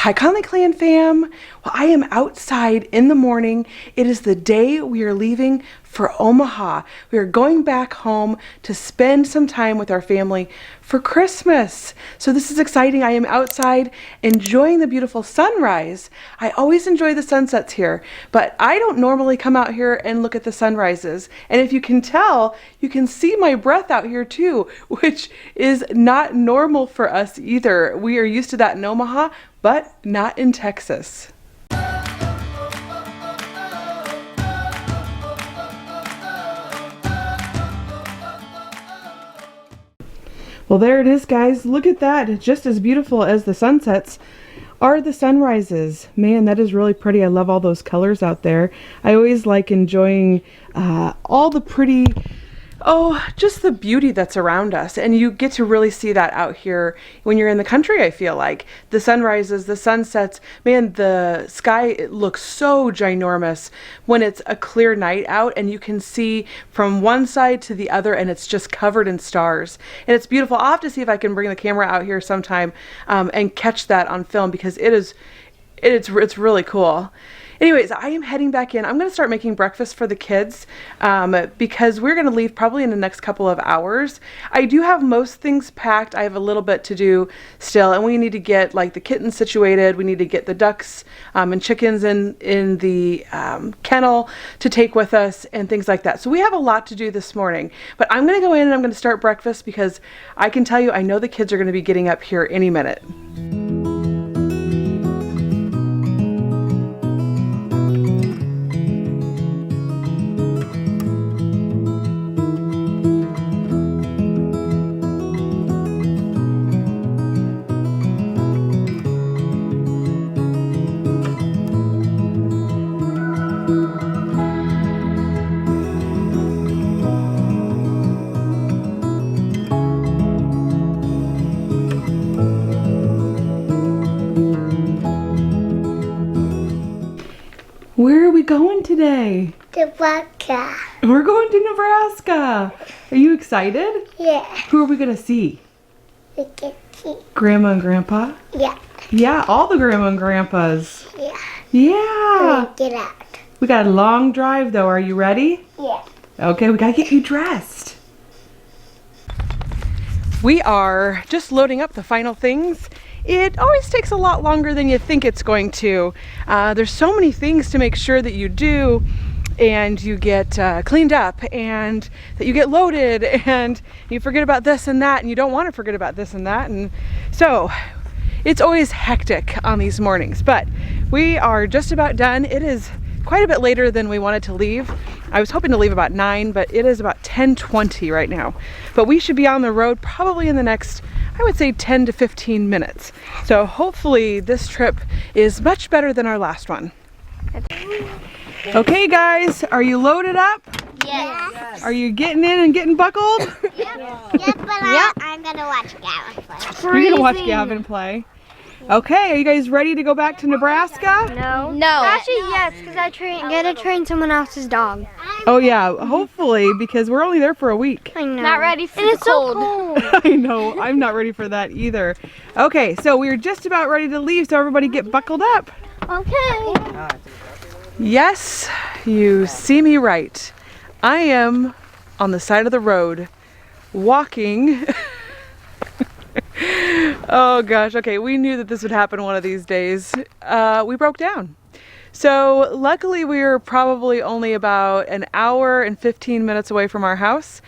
Hi LinkTree fam. Well, I am outside in the morning. It is the day we are leaving for Omaha. We are going back home to spend some time with our family for Christmas. So this is exciting. I am outside enjoying the beautiful sunrise. I always enjoy the sunsets here, but I don't normally come out here and look at the sunrises. And if you can tell, you can see my breath out here too, which is not normal for us either. We are used to that in Omaha, but not in Texas. Well, there it is, guys. Look at that. Just as beautiful as the sunsets are the sunrises. Man, that is really pretty. I love all those colors out there. I always like enjoying all the pretty, just the beauty that's around us. And you get to really see that out here when you're in the country, I feel like. The sunrises, the sunsets, man, the sky, it looks so ginormous when it's a clear night out and you can see from one side to the other and it's just covered in stars. And it's beautiful. I'll have to see if I can bring the camera out here sometime and catch that on film because it's really cool. Anyways, I am heading back in. I'm going to start making breakfast for the kids because we're going to leave probably in the next couple of hours. I do have most things packed. I have a little bit to do still, and we need to get like the kittens situated. We need to get the ducks and chickens in the kennel to take with us and things like that. So we have a lot to do this morning, but I'm going to go in and I'm going to start breakfast because I can tell you, I know the kids are going to be getting up here any minute. Where are we going today? Nebraska. We're going to Nebraska. Are you excited? Yeah. Who are we going to see? We can see. Grandma and Grandpa? Yeah. Yeah, all the Grandma and Grandpas. Yeah. Yeah. Get out. We got a long drive though. Are you ready? Yeah. Okay, we got to get you dressed. We are just loading up the final things. It always takes a lot longer than you think it's going to. There's so many things to make sure that you do and you get cleaned up and that you get loaded and you forget about this and that and you don't want to forget about this and that. And so it's always hectic on these mornings, but we are just about done. It is quite a bit later than we wanted to leave. I was hoping to leave about 9, but it is about 10:20 right now. But we should be on the road probably in the next, I would say 10 to 15 minutes. So hopefully this trip is much better than our last one. Okay guys, are you loaded up? Yes. Are you getting in and getting buckled? Yep, but I'm going to watch Gavin play. You're gonna watch Gavin play. Okay, are you guys ready to go back to Nebraska? No. Actually, yes, because I gotta train someone else's dog. Oh yeah, hopefully, because we're only there for a week. I know. Not ready for And the it's cold. so cold. I know, I'm not ready for that either. Okay, so we're just about ready to leave, so everybody get buckled up. Okay. Yes, you see me right. I am on the side of the road, walking. Oh gosh, okay, we knew that this would happen one of these days. We broke down. So luckily we were probably only about an hour and 15 minutes away from our house.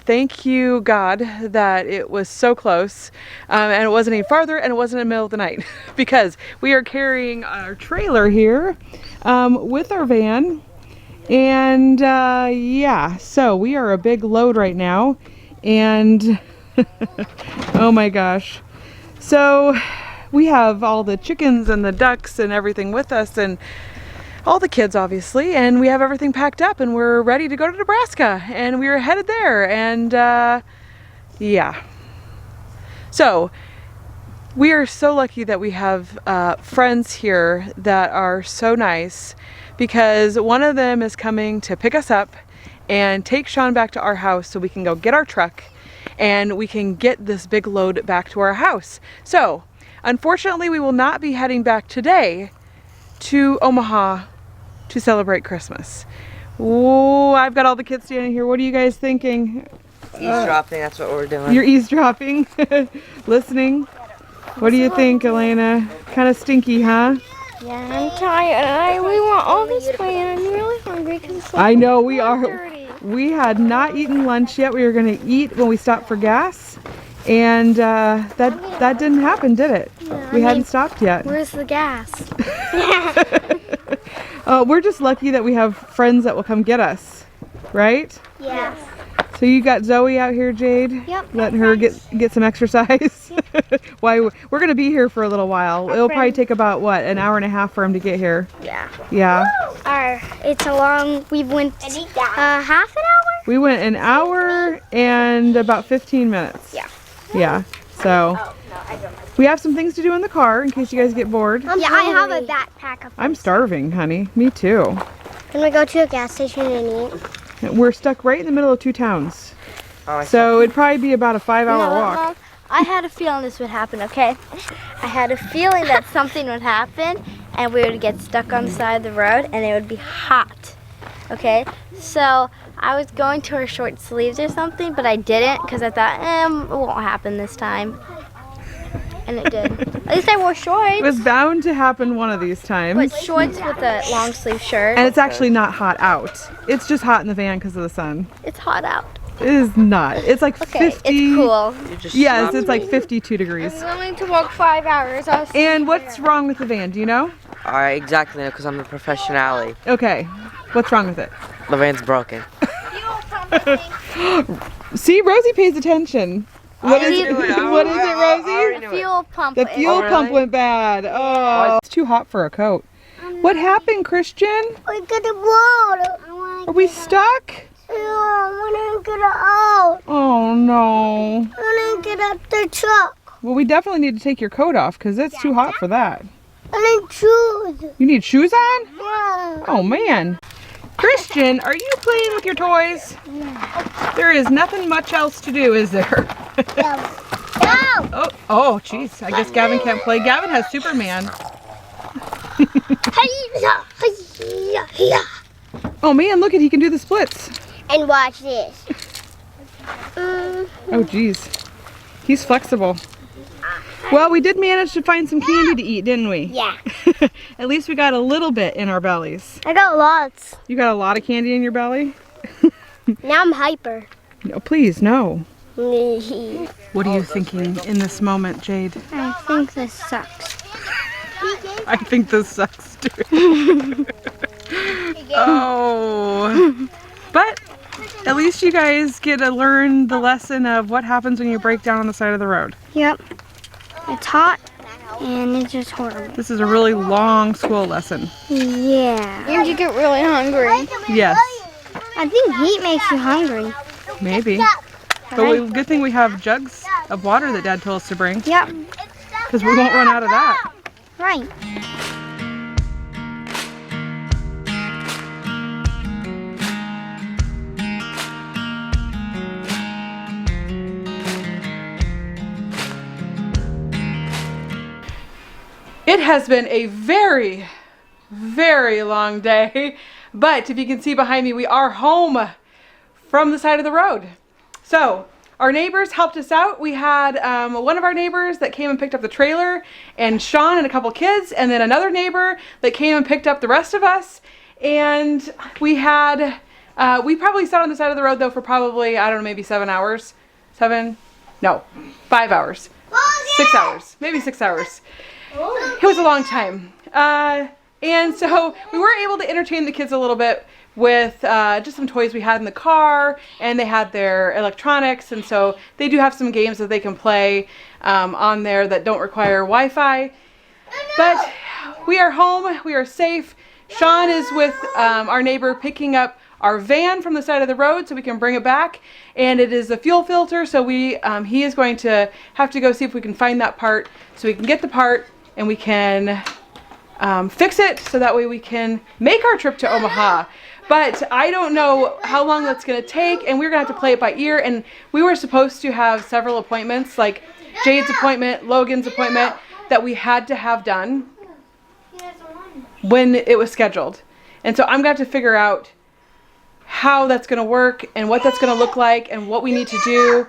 Thank you God that it was so close and it wasn't any farther and it wasn't in the middle of the night because we are carrying our trailer here with our van. And yeah, so we are a big load right now and oh my gosh. So we have all the chickens and the ducks and everything with us and all the kids obviously, and we have everything packed up and we're ready to go to Nebraska and we are headed there and yeah. So we are so lucky that we have friends here that are so nice because one of them is coming to pick us up and take Sean back to our house so we can go get our truck and we can get this big load back to our house. So Unfortunately, we will not be heading back today to Omaha to celebrate Christmas. Oh, I've got all the kids standing here. What are you guys thinking? Eavesdropping, that's what we're doing. You're eavesdropping, listening. What do you think, Elena? Kind of stinky, huh? Yeah, I'm tired. We want all this food and I'm really hungry because it's like I know we are. 1:30. We had not eaten lunch yet. We were going to eat when we stopped for gas, and that didn't happen, did it? Yeah, We hadn't stopped yet. Where's the gas? We're just lucky that we have friends that will come get us, right? Yeah. So you got Zoe out here, Jade? Yep. Letting her get some exercise? Why, we're going to be here for a little while. It'll probably take about, what, an hour and a half for him to get here? Yeah. Yeah. It's a long, we went half an hour? We went an hour and about 15 minutes. Yeah. Yeah. So we have some things to do in the car in case you guys get bored. Yeah, I have a backpack of I'm starving, honey. Me too. Can we go to a gas station and eat? We're stuck right in the middle of two towns. Oh, So it'd probably be about a 5-hour walk. Mom, I had a feeling this would happen, okay? I had a feeling that something would happen and we would get stuck on the side of the road and it would be hot, okay? So I was going to wear short sleeves or something, but I didn't because I thought, it won't happen this time. And it did. At least I wore shorts. It was bound to happen one of these times. But shorts with a long sleeve shirt. And it's actually not hot out. It's just hot in the van because of the sun. It's hot out. It is not. It's like Okay, 50. it's cool. Yes, it's like 52 degrees. I'm willing to walk 5 hours. And what's wrong with the van? Do you know? Exactly, because I'm a professional. Okay. What's wrong with it? The van's broken. See, Rosie pays attention. What is it, Rosie? The fuel pump. The fuel really? pump went bad. Oh, it's too hot for a coat. What happened, Christian? We got the water. Are we stuck? I want to get out. Oh no. I want to get out the truck. Well, we definitely need to take your coat off because it's too hot for that. I need shoes. You need shoes on? Yeah. Oh man. Christian, are you playing with your toys? There is nothing much else to do, is there? Go. Oh, jeez. I guess Gavin can't play. Gavin has Superman. Oh man, look at he can do the splits. And watch this. Oh jeez. He's flexible. Well, we did manage to find some candy to eat, didn't we? Yeah. At least we got a little bit in our bellies. I got lots. You got a lot of candy in your belly? Now I'm hyper. No, please, no. I What are you thinking in this moment, Jade? I think this sucks. I think this sucks too. Oh. But at least you guys get to learn the lesson of what happens when you break down on the side of the road. Yep. It's hot and it's just horrible. This is a really long school lesson. Yeah. And you get really hungry. Yes, I think heat makes you hungry. maybe. But good thing we have jugs of water that Dad told us to bring, Yep. because we won't run out of that. Right. It has been a very, very long day, but if you can see behind me, we are home from the side of the road. So our neighbors helped us out. We had one of our neighbors that came and picked up the trailer, and Sean and a couple kids, and then another neighbor that came and picked up the rest of us. And we had, we probably sat on the side of the road though for probably, I don't know, maybe 7 hours. 5 hours. 6 hours, maybe 6 hours. It was a long time. And so we were able to entertain the kids a little bit with just some toys we had in the car, and they had their electronics, and so they do have some games that they can play on there that don't require Wi-Fi. But we are home, we are safe. Sean is with our neighbor picking up our van from the side of the road so we can bring it back, and it is a fuel filter, so he is going to have to go see if we can find that part so we can get the part and we can fix it so that way we can make our trip to Omaha. But I don't know how long that's going to take, and we're going to have to play it by ear. And we were supposed to have several appointments, like Jade's appointment, Logan's appointment, that we had to have done when it was scheduled. And so I'm going to have to figure out how that's going to work and what that's going to look like and what we need to do,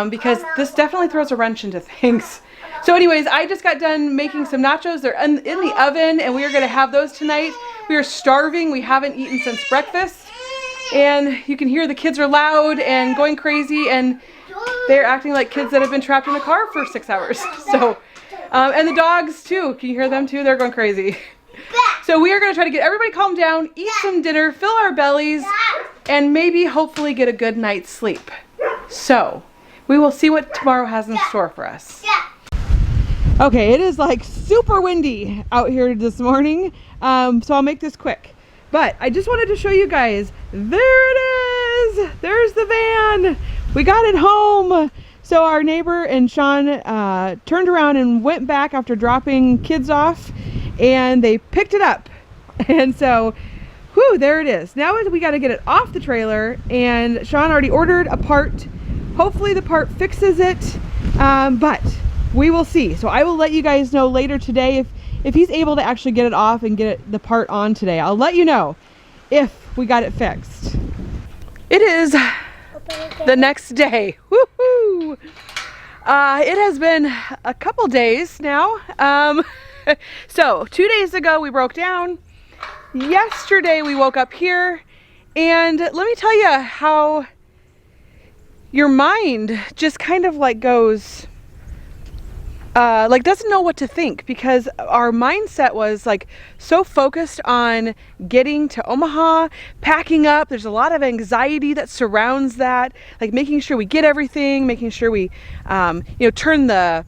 because this definitely throws a wrench into things. So anyways, I just got done making some nachos. They're in the oven, and we are going to have those tonight. We are starving. We haven't eaten since breakfast. And you can hear the kids are loud and going crazy, and they're acting like kids that have been trapped in a car for 6 hours. So, and the dogs too. Can you hear them too? They're going crazy. So we are going to try to get everybody calmed down, eat some dinner, fill our bellies, and maybe hopefully get a good night's sleep. So we will see what tomorrow has in store for us. Okay, it is like super windy out here this morning, so I'll make this quick. But I just wanted to show you guys, there it is! There's the van! We got it home! So our neighbor and Sean turned around and went back after dropping kids off, and they picked it up. And so, whew, there it is. Now we got to get it off the trailer, and Sean already ordered a part. Hopefully the part fixes it, but we will see. So I will let you guys know later today if he's able to actually get it off and get the part on today. I'll let you know if we got it fixed. It is the next day. Woohoo! It has been a couple days now. So 2 days ago we broke down. Yesterday we woke up here, and let me tell you how your mind just kind of like goes, like doesn't know what to think, because our mindset was like so focused on getting to Omaha, packing up. There's a lot of anxiety that surrounds that, like making sure we get everything, making sure we, turn the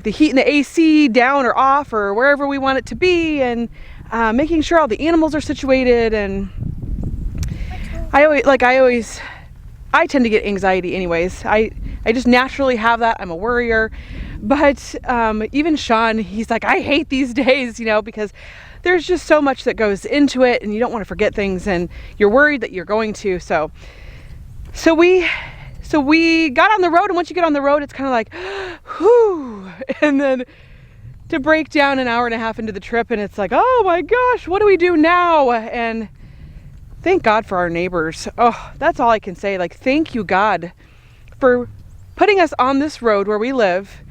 heat in the AC down or off or wherever we want it to be, and making sure all the animals are situated. And I tend to get anxiety anyways. I just naturally have that. I'm a worrier. But even Sean, he's like, I hate these days, because there's just so much that goes into it, and you don't want to forget things, and you're worried that you're going to. So we got on the road, and once you get on the road, it's kind of like, whew, and then to break down an hour and a half into the trip, and it's like, oh my gosh, what do we do now? And thank God for our neighbors. Oh, that's all I can say. Like, thank you, God, for putting us on this road where we live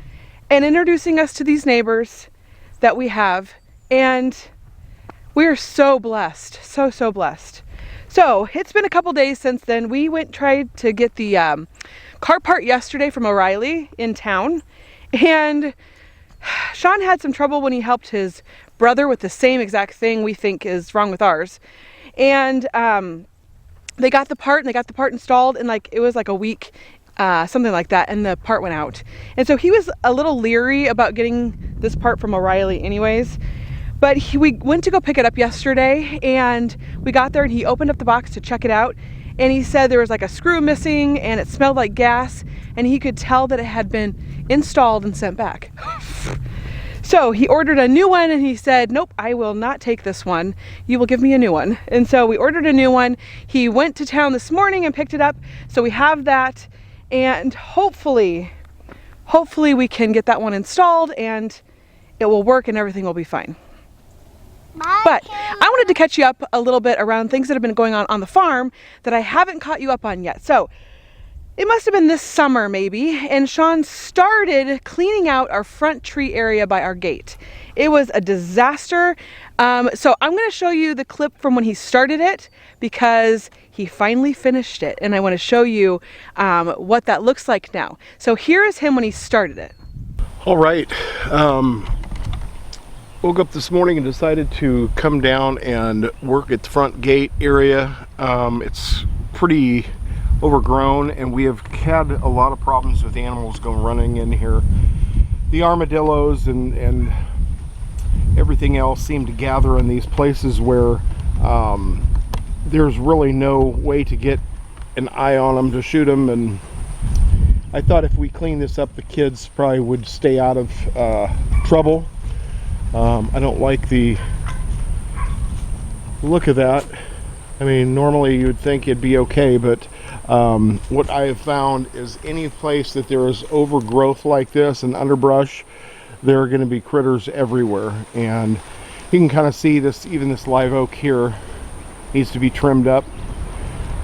and introducing us to these neighbors that we have. And we're so blessed, so blessed. So it's been a couple days since then. We tried to get the car part yesterday from O'Reilly in town, and Sean had some trouble when he helped his brother with the same exact thing we think is wrong with ours. And they got the part installed in it was like a week, something like that, and the part went out. And so he was a little leery about getting this part from O'Reilly anyways. But we went to go pick it up yesterday, and we got there, and he opened up the box to check it out, and he said there was like a screw missing, and it smelled like gas, and he could tell that it had been installed and sent back. So he ordered a new one, and he said, nope, I will not take this one. You will give me a new one. And so we ordered a new one. He went to town this morning and picked it up. So we have that, and hopefully we can get that one installed, and it will work, and everything will be fine. But I wanted to catch you up a little bit around things that have been going on the farm that I haven't caught you up on yet. So it must have been this summer maybe, and Sean started cleaning out our front tree area by our gate. It was a disaster. So I'm going to show you the clip from when he started it, because he finally finished it, and I want to show you what that looks like now. So here is him when he started it. All right. Woke up this morning and decided to come down and work at the front gate area. It's pretty overgrown, and we have had a lot of problems with animals running in here. The armadillos and everything else seem to gather in these places where there's really no way to get an eye on them to shoot them. And I thought if we clean this up, the kids probably would stay out of trouble. I don't like the look of that. I mean, normally you'd think it'd be okay, but what I have found is any place that there is overgrowth like this and underbrush, there are going to be critters everywhere. And you can kind of see this, even this live oak here needs to be trimmed up.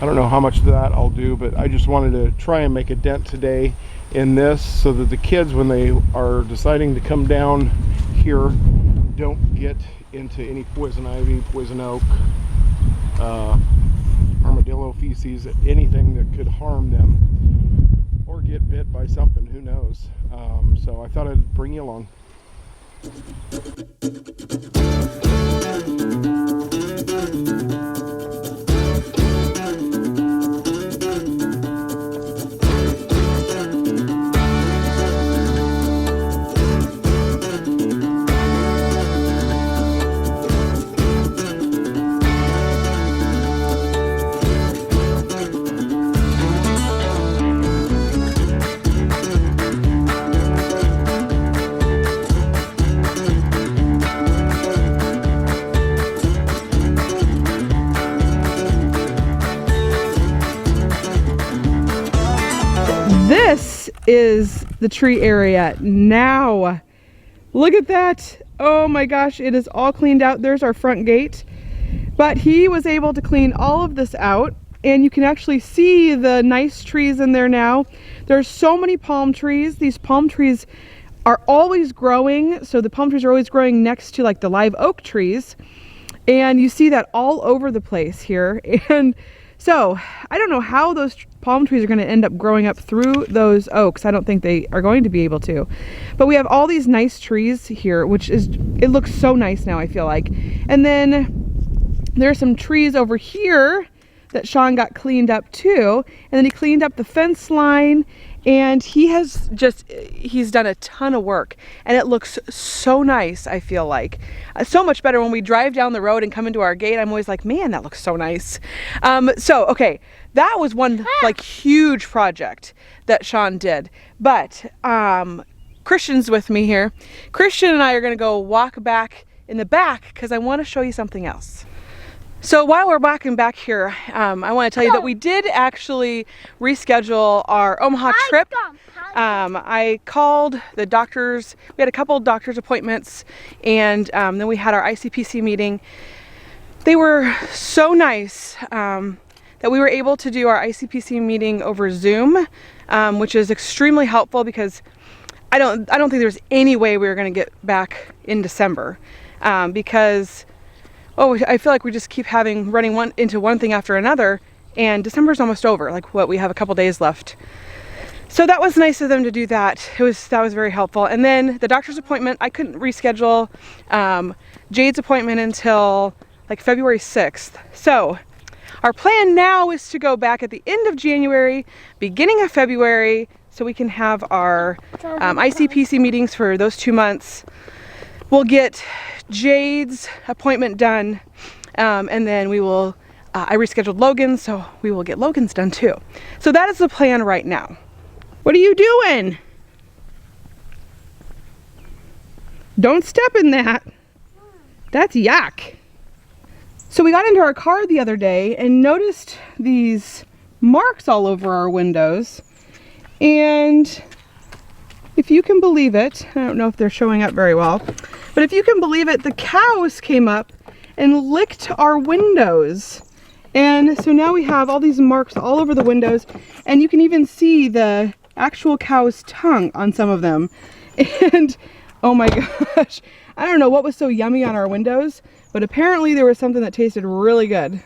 I don't know how much of that I'll do, but I just wanted to try and make a dent today in this so that the kids, when they are deciding to come down here, don't get into any poison ivy, poison oak, armadillo feces, anything that could harm them or get bit by something, who knows. So I thought I'd bring you along. This is the tree area now. Look at that. Oh my gosh, it is all cleaned out. There's our front gate. But he was able to clean all of this out, and you can actually see the nice trees in there now. There's so many palm trees. These palm trees are always growing. So the palm trees are always growing next to like the live oak trees. And you see that all over the place here. And so I don't know how those palm trees are going to end up growing up through those oaks. I don't think they are going to be able to. But we have all these nice trees here, which is, it looks so nice now, I feel like. And then there are some trees over here that Sean got cleaned up too. And then he cleaned up the fence line, and he's done a ton of work, and it looks so nice. I feel like so much better when we drive down the road and come into our gate. I'm always like, man, that looks so nice. So okay, that was one like huge project that Sean did. But Christian's with me here. Christian and I are going to go walk back in the back because I want to show you something else. So while we're walking back here, I want to tell you that we did actually reschedule our Omaha trip. I called the doctors. We had a couple of doctor's appointments, and then we had our ICPC meeting. They were so nice that we were able to do our ICPC meeting over Zoom, which is extremely helpful because I don't think there's any way we were going to get back in December because I feel like we just keep running into one thing after another, and December's almost over. Like we have a couple days left. So that was nice of them to do that. That was very helpful. And then the doctor's appointment, I couldn't reschedule Jade's appointment until like February 6th. So our plan now is to go back at the end of January, beginning of February, so we can have our ICPC meetings for those 2 months. We'll get Jade's appointment done, and then we will, I rescheduled Logan's, so we will get Logan's done too. So that is the plan right now. What are you doing? Don't step in that. That's yuck. So we got into our car the other day and noticed these marks all over our windows, and if you can believe it, I don't know if they're showing up very well, but if you can believe it, the cows came up and licked our windows. And so now we have all these marks all over the windows, and you can even see the actual cow's tongue on some of them. And oh my gosh, I don't know what was so yummy on our windows, but apparently there was something that tasted really good.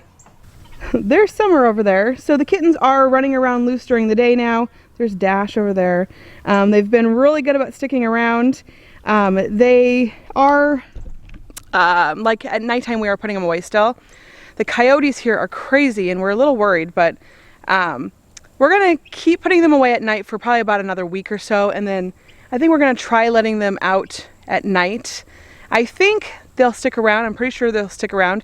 There's Summer over there. So the kittens are running around loose during the day now. There's Dash over there. They've been really good about sticking around. They are, like at nighttime we are putting them away still. The coyotes here are crazy, and we're a little worried, but we're gonna keep putting them away at night for probably about another week or so, and then I think we're gonna try letting them out at night. I think they'll stick around. I'm pretty sure they'll stick around.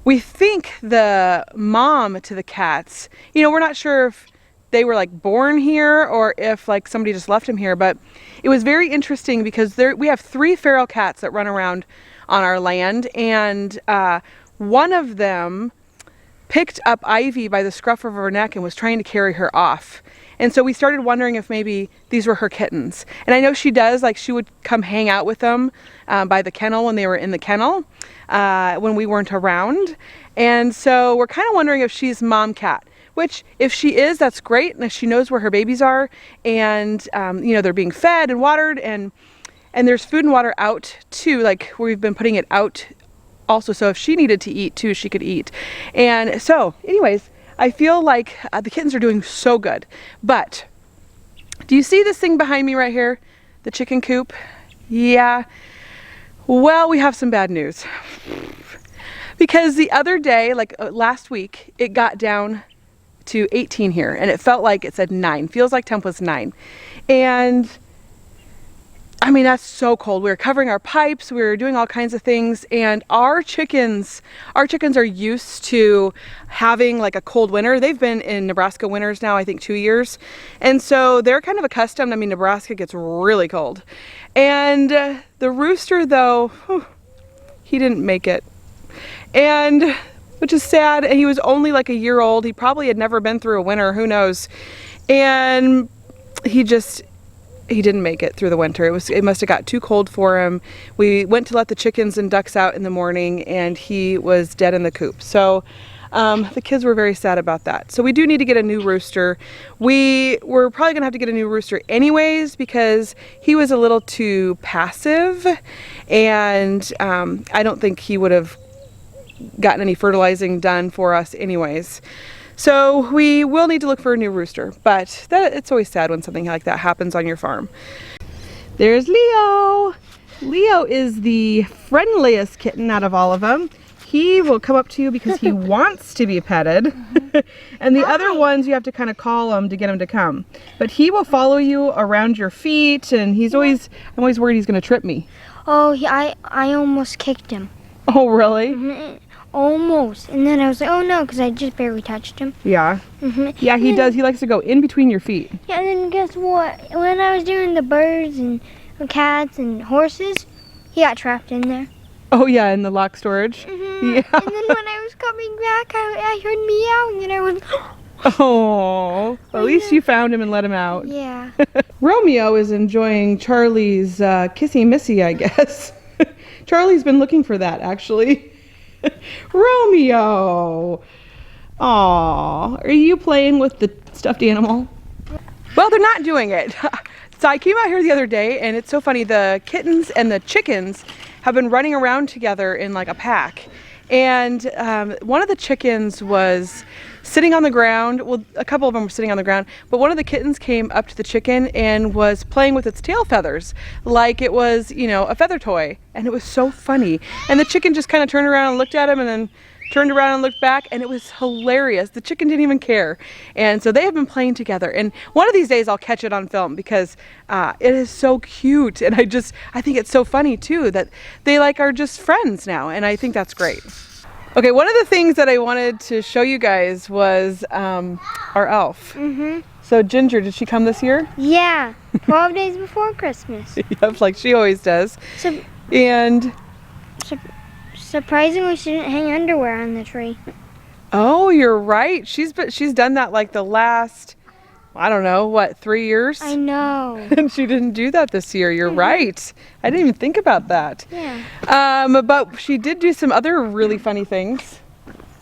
We think the mom to the cats, we're not sure if they were like born here or if like somebody just left them here, but it was very interesting because we have 3 feral cats that run around on our land, and one of them picked up Ivy by the scruff of her neck and was trying to carry her off. And so we started wondering if maybe these were her kittens. And I know she does, like she would come hang out with them by the kennel when they were in the kennel when we weren't around. And so we're kind of wondering if she's mom cat, which if she is, that's great. And if she knows where her babies are and, you know, they're being fed and watered and there's food and water out too, like we've been putting it out also. So if she needed to eat too, she could eat. And so anyways, I feel like the kittens are doing so good. But do you see this thing behind me right here? The chicken coop? Yeah. Well, we have some bad news. Because the other day, like last week, it got down to 18 here and it felt like it said 9. Feels like temp was 9. And I mean, that's so cold. We were covering our pipes, we were doing all kinds of things, and our chickens are used to having like a cold winter. They've been in Nebraska winters now, I think 2 years. And so they're kind of accustomed. I mean, Nebraska gets really cold. And the rooster though, whew, he didn't make it. And which is sad. And he was only like a year old. He probably had never been through a winter, who knows. And he didn't make it through the winter. It must have got too cold for him. We went to let the chickens and ducks out in the morning and he was dead in the coop. So the kids were very sad about that. So we do need to get a new rooster. We're probably gonna have to get a new rooster anyways because he was a little too passive and I don't think he would have gotten any fertilizing done for us anyways. So we will need to look for a new rooster, but it's always sad when something like that happens on your farm. There's Leo. Leo is the friendliest kitten out of all of them. He will come up to you because he wants to be petted. And the other ones you have to kind of call him to get him to come. But he will follow you around your feet and I'm always worried he's gonna trip me. Oh, I almost kicked him. Oh, really? Almost. And then I was like, oh no, because I just barely touched him. Yeah. Yeah, he does. He likes to go in between your feet. Yeah, and then guess what? When I was doing the birds and cats and horses, he got trapped in there. Oh yeah, in the lock storage. Yeah. And then when I was coming back, I heard meow, and then I went, Oh, at least you found him and let him out. yeah. Romeo is enjoying Charlie's kissy missy, I guess. Charlie's been looking for that, actually. Romeo! Aw, are you playing with the stuffed animal? Well, they're not doing it. So I came out here the other day and it's so funny. The kittens and the chickens have been running around together in like a pack. And one of the chickens was sitting on the ground. Well, a couple of them were sitting on the ground, but one of the kittens came up to the chicken and was playing with its tail feathers like it was, you know, a feather toy. And it was so funny. And the chicken just kind of turned around and looked at him and then turned around and looked back, and it was hilarious. The chicken didn't even care. And so they have been playing together. And one of these days I'll catch it on film because it is so cute. And I think it's so funny too that they like are just friends now. And I think that's great. Okay, one of the things that I wanted to show you guys was our elf. So Ginger, did she come this year? Yeah, 12 days before Christmas. Yep, like she always does. So, and surprisingly, she didn't hang underwear on the tree. Oh, you're right. She's done that like the last, I don't know, what, 3 years? I know. And she didn't do that this year. You're right. I didn't even think about that. Yeah. But she did do some other really funny things.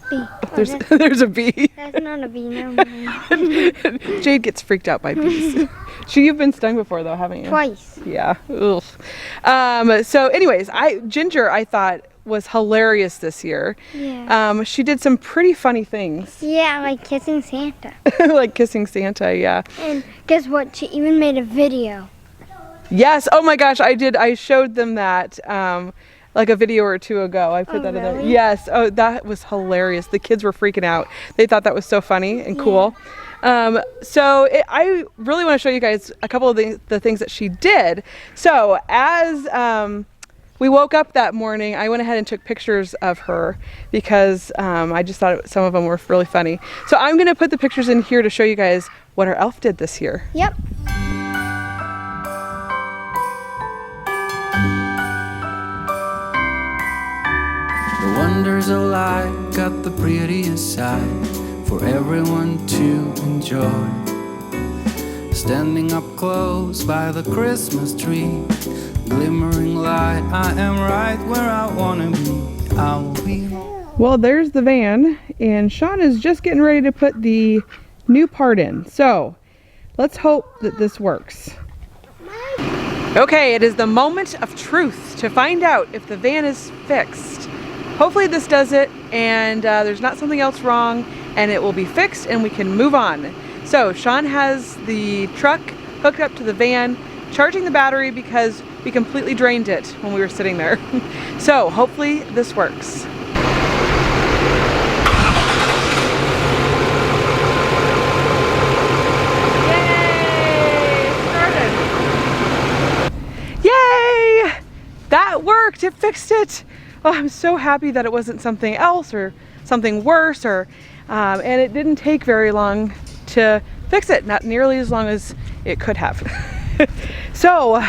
Bee. There's a bee. That's not a bee, no. Jade gets freaked out by bees. You've been stung before though, haven't you? Twice. Yeah. Ugh. So anyways, Ginger I thought was hilarious this year. Yeah. She did some pretty funny things. Yeah, like kissing Santa. Like kissing Santa, yeah. And guess what? She even made a video. Yes. Oh my gosh, I did. I showed them that like a video or two ago. I put that in there. Really? Yes. Oh, that was hilarious. The kids were freaking out. They thought that was so funny and cool. I really want to show you guys a couple of the things that she did. So as we woke up that morning, I went ahead and took pictures of her because I just thought some of them were really funny. So I'm going to put the pictures in here to show you guys what our elf did this year. Yep. The wonders of life got the prettiest side for everyone to enjoy. standing up close by the Christmas tree. Glimmering light, I am right where I wanna be. I will be home. Well, there's the van, and Sean is just getting ready to put the new part in. So let's hope that this works. Okay, it is the moment of truth to find out if the van is fixed. Hopefully this does it, and there's not something else wrong, and it will be fixed and we can move on. So Sean has the truck hooked up to the van, charging the battery because we completely drained it when we were sitting there. So hopefully this works. Yay! Started. Yay! That worked! It fixed it! Oh, I'm so happy that it wasn't something else or something worse, or and it didn't take very long to fix it, not nearly as long as it could have. So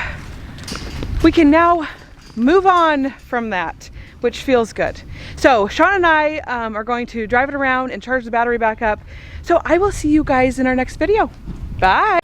we can now move on from that, which feels good. So Sean and I are going to drive it around and charge the battery back up. So I will see you guys in our next video. Bye.